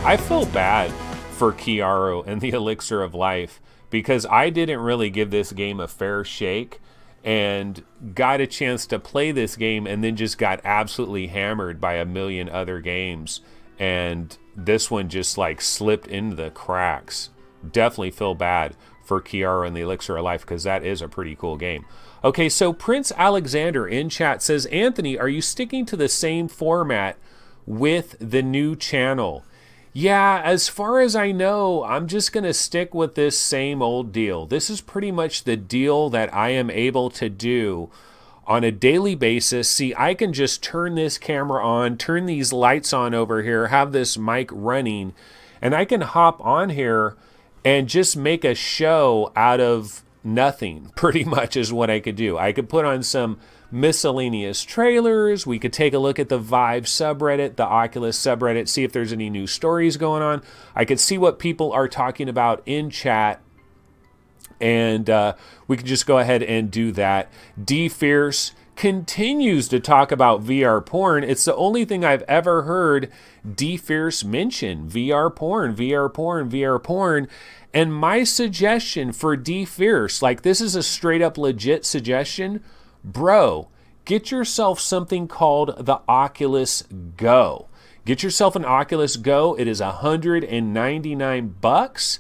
I feel bad for Kiaro and the Elixir of Life because I didn't really give this game a fair shake and got a chance to play this game and then just got absolutely hammered by a million other games. And this one just like slipped into the cracks. Definitely feel bad for Kiara and the Elixir of Life because that is a pretty cool game. Okay, so Prince Alexander in chat says, Anthony, are you sticking to the same format with the new channel? Yeah, as far as I know, I'm just going to stick with this same old deal. This is pretty much the deal that I am able to do on a daily basis. See, I can just turn this camera on, turn these lights on over here, have this mic running, and I can hop on here and just make a show out of nothing, pretty much is what I could do. I could put on some miscellaneous trailers. We could take a look at the Vive subreddit, the Oculus subreddit, see if there's any new stories going on. I could see what people are talking about in chat, and we could just go ahead and do that. D Fierce continues to talk about VR porn. It's the only thing I've ever heard D Fierce mention. VR porn, VR porn, VR porn. And my suggestion for D Fierce, like this is a straight up legit suggestion, bro, get yourself something called the Oculus Go. Get yourself an Oculus Go. It is $199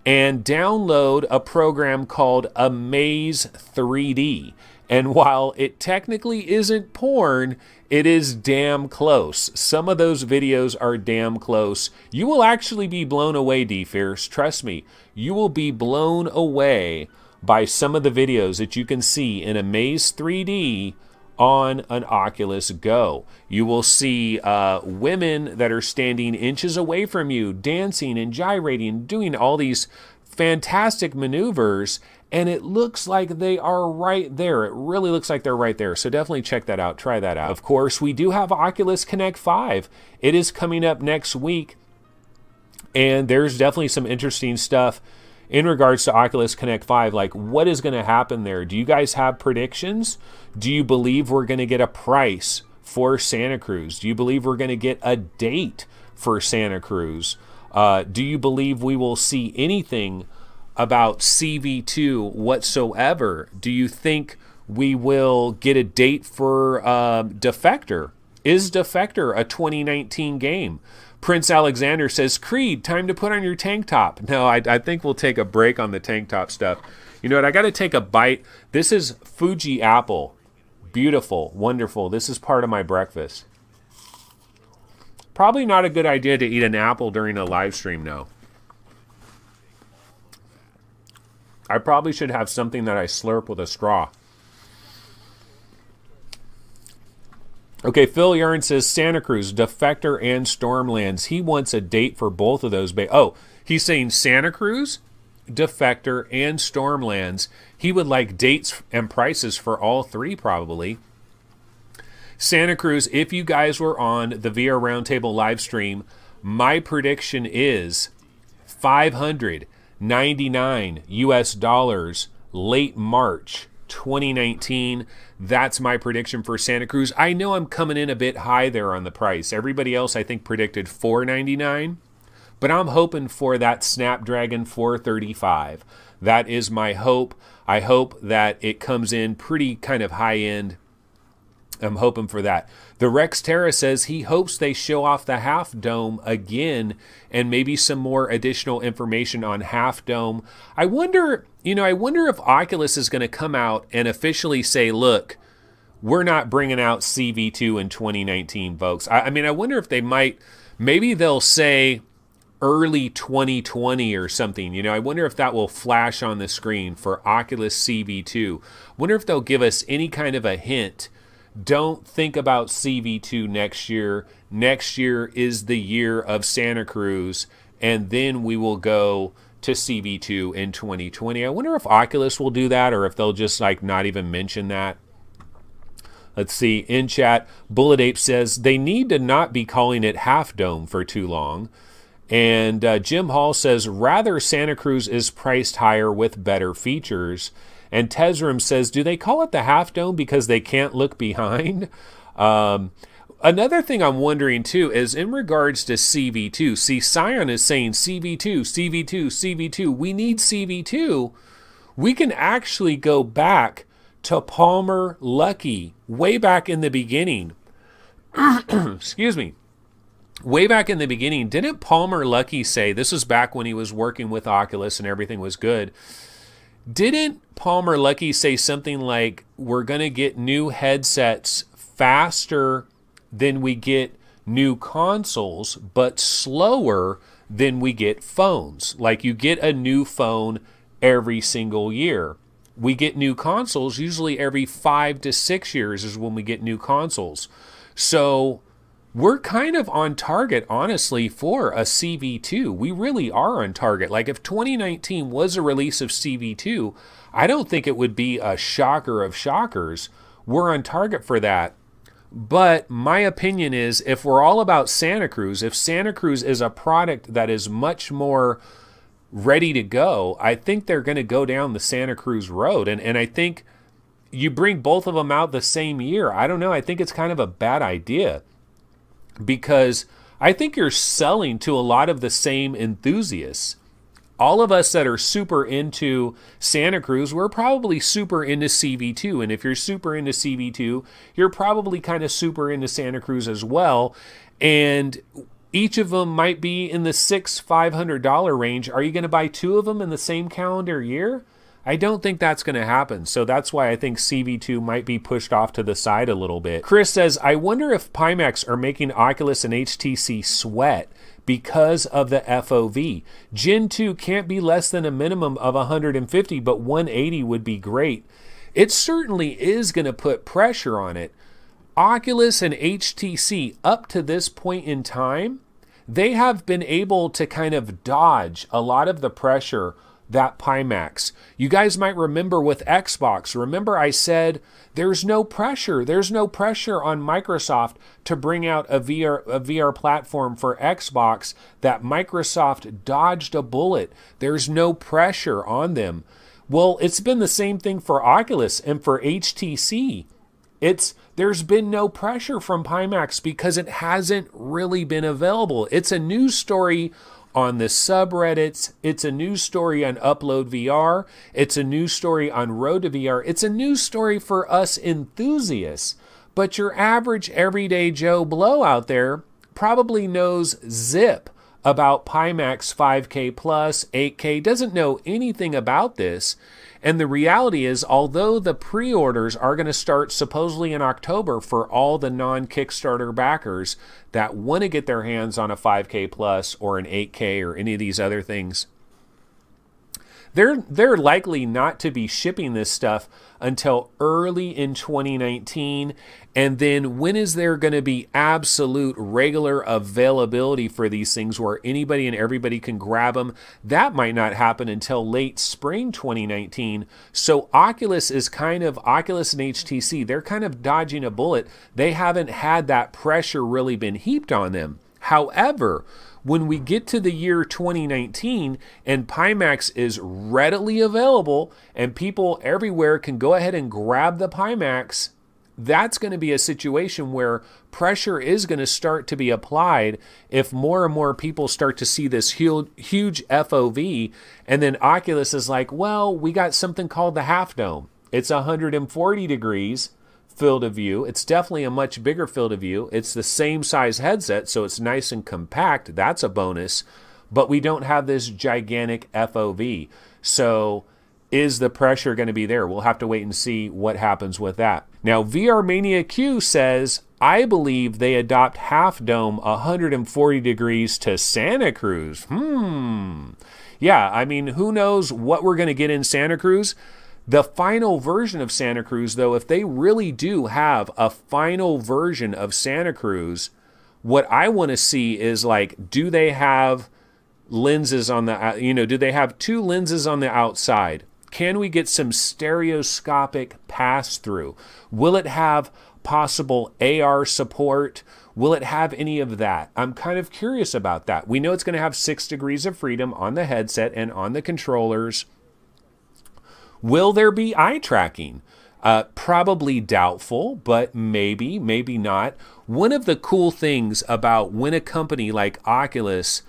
and download a program called Amaze 3D. And while it technically isn't porn, it is damn close. Some of those videos are damn close. You will actually be blown away, D-Fierce. Trust me. You will be blown away by some of the videos that you can see in Amaze 3D on an Oculus Go. You will see women that are standing inches away from you, dancing and gyrating, doing all these fantastic maneuvers, and it looks like they are right there. It really looks like they're right there. So definitely check that out. Try that out. Of course, we do have Oculus Connect 5. It is coming up next week, and there's definitely some interesting stuff in regards to Oculus Connect 5. Like, what is going to happen there? Do you guys have predictions? Do you believe we're going to get a price for Santa Cruz? Do you believe we're going to get a date for Santa Cruz? Do you believe we will see anything about CV2 whatsoever? Do you think we will get a date for Defector? Is Defector a 2019 game? Prince Alexander says, Creed, time to put on your tank top. No, I think we'll take a break on the tank top stuff. You know what? I got to take a bite. This is Fuji apple. Beautiful, wonderful. This is part of my breakfast. Probably not a good idea to eat an apple during a live stream, no. I probably should have something that I slurp with a straw. Okay, Phil Yarn says Santa Cruz, Defector, and Stormlands. He wants a date for both of those. Oh, he's saying Santa Cruz, Defector, and Stormlands. He would like dates and prices for all three, probably. Santa Cruz, if you guys were on the VR Roundtable live stream, my prediction is $599 US late March 2019. That's my prediction for Santa Cruz. I know I'm coming in a bit high there on the price. Everybody else I think predicted $499, but I'm hoping for that Snapdragon 435. That is my hope. I hope that it comes in pretty kind of high end. I'm hoping for that. The Rex Terra says he hopes they show off the Half Dome again and maybe some more additional information on Half Dome. I wonder if Oculus is going to come out and officially say, look, we're not bringing out CV2 in 2019, folks. I mean, I wonder if they might, maybe they'll say early 2020 or something. You know, I wonder if that will flash on the screen for Oculus CV2. Wonder if they'll give us any kind of a hint. Don't think about CV2 next year. Next year is the year of Santa Cruz, and then we will go to CV2 in 2020. I wonder if Oculus will do that or if they'll just like not even mention that. Let's see. In chat, Bullet Ape says they need to not be calling it Half Dome for too long. And Jim Hall says rather Santa Cruz is priced higher with better features. And Tezrim says, do they call it the Half Dome because they can't look behind? Another thing I'm wondering too is in regards to CV2. See, Scion is saying CV2, CV2, CV2. We need CV2. We can actually go back to Palmer Luckey way back in the beginning. Excuse me. Way back in the beginning, didn't Palmer Luckey say, this was back when he was working with Oculus and everything was good, didn't Palmer Luckey say something like, we're going to get new headsets faster than we get new consoles, but slower than we get phones? Like, you get a new phone every single year. We get new consoles usually every 5 to 6 years is when we get new consoles. So we're kind of on target, honestly, for a CV2. We really are on target. Like, if 2019 was a release of CV2, I don't think it would be a shocker of shockers. We're on target for that. But my opinion is, if we're all about Santa Cruz, if Santa Cruz is a product that is much more ready to go, I think they're going to go down the Santa Cruz road. And I think you bring both of them out the same year. I don't know. I think it's kind of a bad idea, because I think you're selling to a lot of the same enthusiasts. All of us that are super into Santa Cruz, we're probably super into CV2. And if you're super into CV2, you're probably kind of super into Santa Cruz as well. And each of them might be in the $500 range. Are you going to buy two of them in the same calendar year? I don't think that's going to happen. So that's why I think CV2 might be pushed off to the side a little bit. Chris says, I wonder if Pimax are making Oculus and HTC sweat because of the FOV. Gen 2 can't be less than a minimum of 150, but 180 would be great. It certainly is going to put pressure on it. Oculus and HTC, up to this point in time, they have been able to kind of dodge a lot of the pressure that Pimax. You guys might remember with Xbox. Remember I said there's no pressure. There's no pressure on Microsoft to bring out a VR platform for Xbox, that Microsoft dodged a bullet. There's no pressure on them. Well, it's been the same thing for Oculus and for HTC. There's been no pressure from Pimax because it hasn't really been available. It's a news story on the subreddits. It's a news story on Upload VR. It's a news story on Road to VR. It's a news story for us enthusiasts. But your average everyday Joe Blow out there probably knows zip about Pimax 5K plus, 8K, doesn't know anything about this. And the reality is, although the pre-orders are going to start supposedly in October for all the non-Kickstarter backers that want to get their hands on a 5K plus or an 8K or any of these other things, they're likely not to be shipping this stuff until early in 2019. And then when is there going to be absolute regular availability for these things where anybody and everybody can grab them? That might not happen until late spring 2019. So Oculus and HTC, they're kind of dodging a bullet. They haven't had that pressure really been heaped on them. However, when we get to the year 2019 and Pimax is readily available and people everywhere can go ahead and grab the Pimax, that's going to be a situation where pressure is going to start to be applied if more and more people start to see this huge FOV. And then Oculus is like, well, we got something called the half dome. It's 140 degrees field of view. It's definitely a much bigger field of view. It's the same size headset, so it's nice and compact. That's a bonus. But we don't have this gigantic FOV. So is the pressure going to be there? We'll have to wait and see what happens with that. Now, VR Mania Q says, I believe they adopt half dome 140 degrees to Santa Cruz. Yeah, I mean, who knows what we're going to get in Santa Cruz? The final version of Santa Cruz, though, if they really do have a final version of Santa Cruz, what I want to see is, like, do they have lenses on the, do they have two lenses on the outside? Can we get some stereoscopic pass-through? Will it have possible AR support? Will it have any of that? I'm kind of curious about that. We know it's going to have 6 degrees of freedom on the headset and on the controllers. Will there be eye tracking? Probably doubtful, but maybe, maybe not. One of the cool things about when a company like Oculus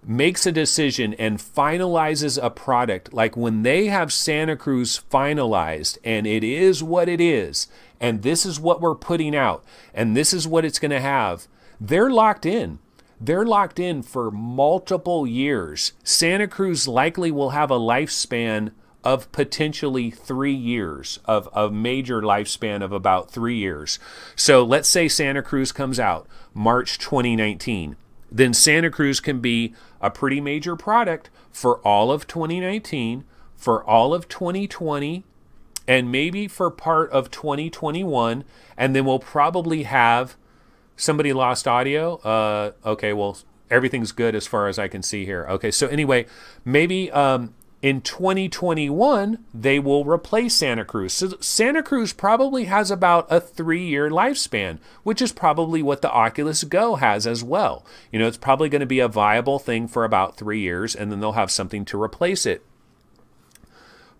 makes a decision and finalizes a product, like when they have Santa Cruz finalized and it is what it is, and this is what we're putting out, and this is what it's going to have, they're locked in. They're locked in for multiple years. Santa Cruz likely will have a lifespan of potentially 3 years, of a major lifespan of about 3 years. So let's say Santa Cruz comes out March 2019. Then Santa Cruz can be a pretty major product for all of 2019, for all of 2020, and maybe for part of 2021. And then we'll probably have somebody lost audio. Okay, well, everything's good as far as I can see here. Okay, so anyway, maybe in 2021, they will replace Santa Cruz. So Santa Cruz probably has about a 3-year lifespan, which is probably what the Oculus Go has as well. You know, it's probably going to be a viable thing for about 3 years, and then they'll have something to replace it.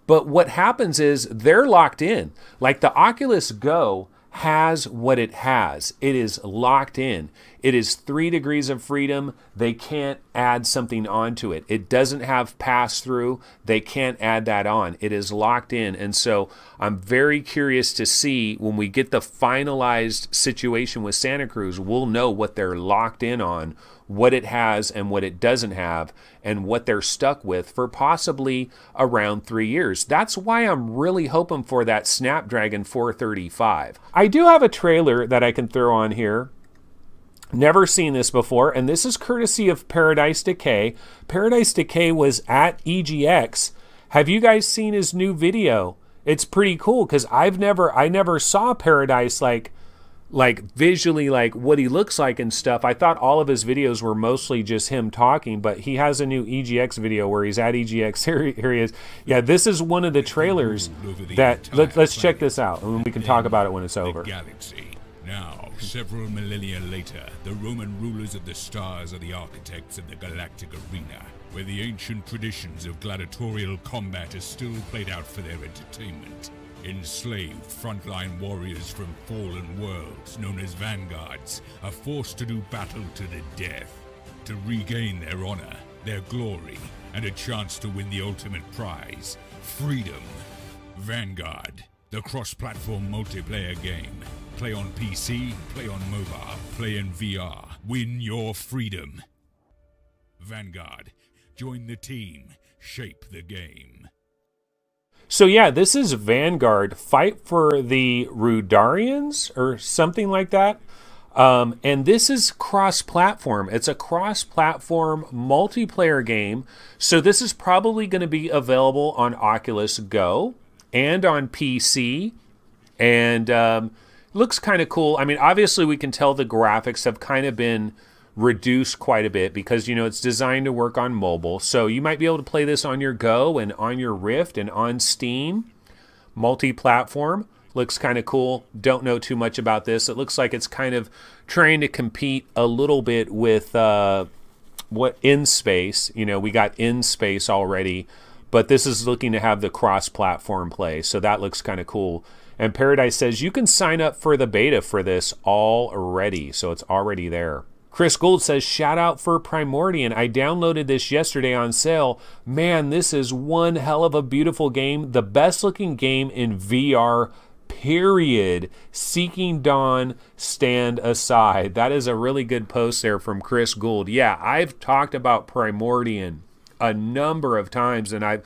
But what happens is they're locked in. Like the Oculus Go has what it has. It is locked in. It is 3 degrees of freedom. They can't add something onto it. It doesn't have pass-through. They can't add that on. It is locked in. And so I'm very curious to see when we get the finalized situation with Santa Cruz, we'll know what they're locked in on, what it has and what it doesn't have, and what they're stuck with for possibly around 3 years. That's why I'm really hoping for that Snapdragon 435. I do have a trailer that I can throw on here. Never seen this before, and this is courtesy of Paradise Decay. Paradise Decay was at EGX. Have you guys seen his new video? It's pretty cool because I never saw Paradise like visually, like what he looks like and stuff. I thought all of his videos were mostly just him talking, but he has a new EGX video where he's at EGX. Here he is. Yeah, this is one of the trailers that let's check this out and we can talk about it when it's over. Galaxy. Now, several millennia later, the Roman rulers of the stars are the architects of the galactic arena, where the ancient traditions of gladiatorial combat are still played out for their entertainment. Enslaved frontline warriors from fallen worlds, known as Vanguards, are forced to do battle to the death, to regain their honor, their glory, and a chance to win the ultimate prize, freedom. Vanguard, the cross-platform multiplayer game. Play on PC, play on mobile, play in VR. Win your freedom. Vanguard, join the team, shape the game. So yeah, this is Vanguard, fight for the Rudiarians or something like that. And this is cross-platform. It's a cross-platform multiplayer game. So this is probably going to be available on Oculus Go and on PC. And looks kind of cool. I mean, obviously we can tell the graphics have kind of been reduced quite a bit because, you know, it's designed to work on mobile. So you might be able to play this on your Go and on your Rift and on Steam. Multi-platform. Looks kind of cool. Don't know too much about this. It looks like it's kind of trying to compete a little bit with what In Space. You know, we got In Space already, but this is looking to have the cross-platform play. So that looks kind of cool. And Paradise says you can sign up for the beta for this already. So it's already there. Chris Gould says, shout out for Primordian. I downloaded this yesterday on sale. Man, this is one hell of a beautiful game. The best looking game in VR, period. Seeking Dawn, stand aside. That is a really good post there from Chris Gould. Yeah, I've talked about Primordian a number of times, and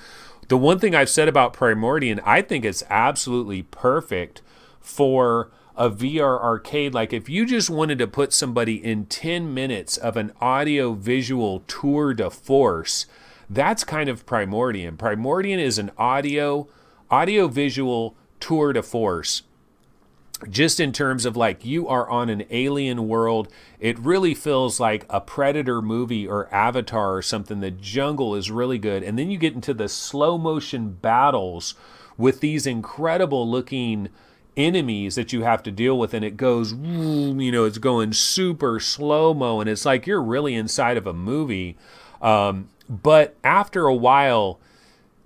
the one thing I've said about Primordian, I think it's absolutely perfect for a VR arcade. Like if you just wanted to put somebody in 10 minutes of an audio visual tour de force, that's kind of Primordian. Primordian is an audio visual tour de force. Just in terms of like you are on an alien world, it really feels like a Predator movie or Avatar or something. The jungle is really good. And then you get into the slow motion battles with these incredible looking enemies that you have to deal with. And it goes, you know, it's going super slow-mo and it's like you're really inside of a movie. But after a while,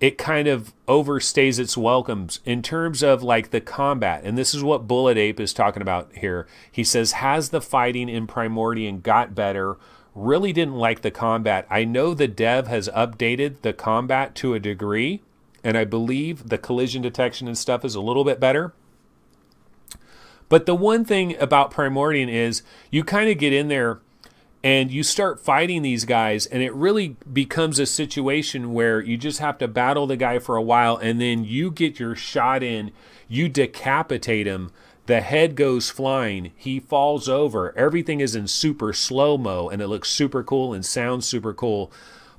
it kind of overstays its welcomes in terms of like the combat. And this is what Bullet Ape is talking about here. He says, has the fighting in Primordian got better? Really didn't like the combat. I know the dev has updated the combat to a degree, and I believe the collision detection and stuff is a little bit better. But the one thing about Primordian is you kind of get in there and you start fighting these guys, and it really becomes a situation where you just have to battle the guy for a while, and then you get your shot in, you decapitate him, the head goes flying, he falls over, everything is in super slow-mo, and it looks super cool and sounds super cool.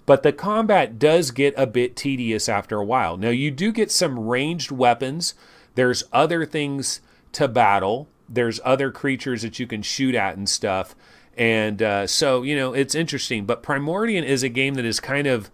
But the combat does get a bit tedious after a while. Now, you do get some ranged weapons. There's other things to battle. There's other creatures that you can shoot at and stuff. And so, you know, it's interesting. But Primordian is a game that is kind of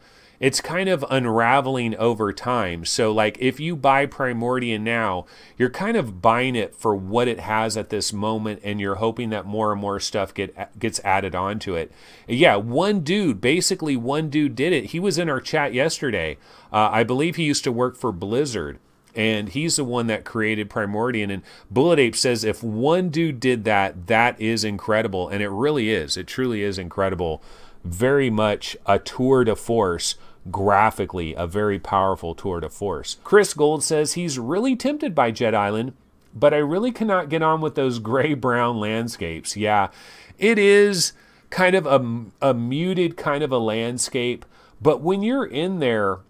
unraveling over time. So, like, if you buy Primordian now, you're kind of buying it for what it has at this moment, and you're hoping that more and more stuff gets added onto it. Yeah, basically one dude did it. He was in our chat yesterday. I believe he used to work for Blizzard. And he's the one that created Primordian. And Bullet Ape says if one dude did that, that is incredible. And it really is. It truly is incredible. Very much a tour de force graphically, a very powerful tour de force. Chris Gold says he's really tempted by Jet Island, but I really cannot get on with those gray-brown landscapes. Yeah, it is kind of a muted kind of a landscape. But when you're in there,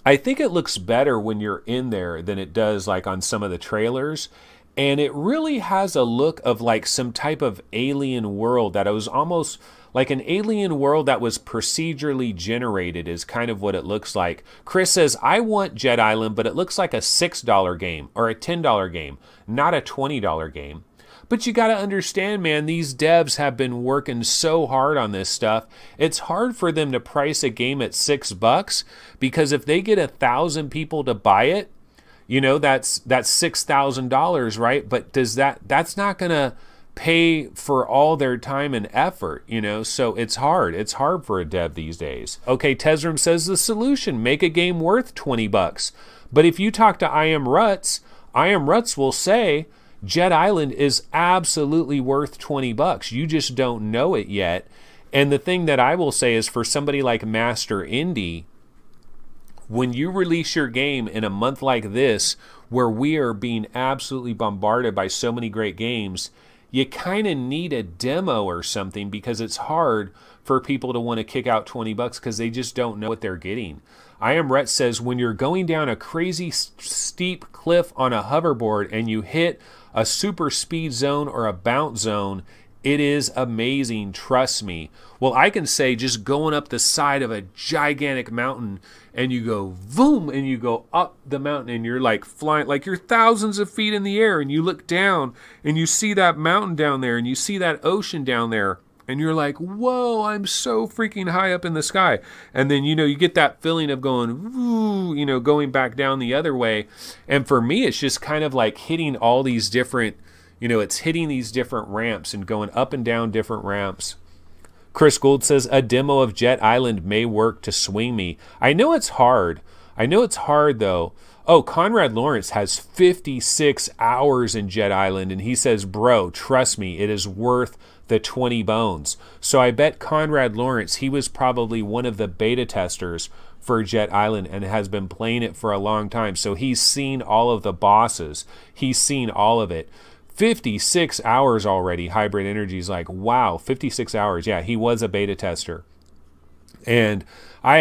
I think it looks better when you're in there than it does like on some of the trailers. And it really has a look of like some type of alien world that it was almost like an alien world that was procedurally generated is kind of what it looks like. Chris says, I want Jet Island, but it looks like a $6 game or a $10 game, not a $20 game. But you got to understand, man, these devs have been working so hard on this stuff. It's hard for them to price a game at $6 because if they get 1,000 people to buy it, you know, that's $6,000, right? But that's not going to pay for all their time and effort, you know? So it's hard. It's hard for a dev these days. Okay, Tesram says the solution, make a game worth $20. But if you talk to I Am Ruts will say, Jet Island is absolutely worth $20. You just don't know it yet. And the thing that I will say is for somebody like Master Indie, when you release your game in a month like this, where we are being absolutely bombarded by so many great games, you kind of need a demo or something because it's hard for people to want to kick out $20 because they just don't know what they're getting. I Am Rhett says, when you're going down a crazy steep cliff on a hoverboard and you hit a super speed zone or a bounce zone, it is amazing, trust me. Well, I can say just going up the side of a gigantic mountain and you go boom and you go up the mountain and you're like flying, like you're thousands of feet in the air, and you look down and you see that mountain down there and you see that ocean down there and you're like, whoa, I'm so freaking high up in the sky. And then, you know, you get that feeling of going, woo, you know, going back down the other way. And for me, it's just kind of like hitting all these different, you know, it's hitting these different ramps and going up and down different ramps. Chris Gould says, a demo of Jet Island may work to swing me. I know it's hard. I know it's hard, though. Oh, Conrad Lawrence has 56 hours in Jet Island, and he says, bro, trust me, it is worth the 20 bones. So I bet Conrad Lawrence, he was probably one of the beta testers for Jet Island and has been playing it for a long time. So he's seen all of the bosses. He's seen all of it. 56 hours already. Hybrid Energy's like, wow, 56 hours. Yeah, he was a beta tester. And I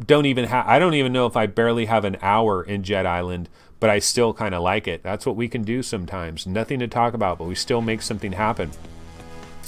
don't even know if I barely have an hour in Jet Island, but I still kind of like it. That's what we can do sometimes. Nothing to talk about, but we still make something happen.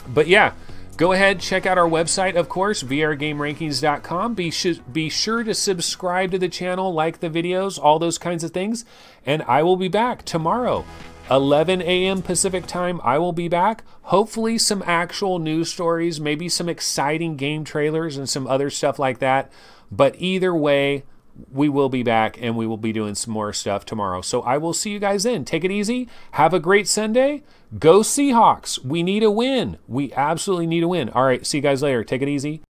But yeah, go ahead, check out our website, of course, vrgamerankings.com. Be sure to subscribe to the channel, like the videos, all those kinds of things. And I will be back tomorrow, 11 a.m. Pacific time. I will be back. Hopefully some actual news stories, maybe some exciting game trailers and some other stuff like that. But either way, we will be back and we will be doing some more stuff tomorrow. So I will see you guys then. Take it easy. Have a great Sunday. Go Seahawks. We need a win. We absolutely need a win. All right. See you guys later. Take it easy.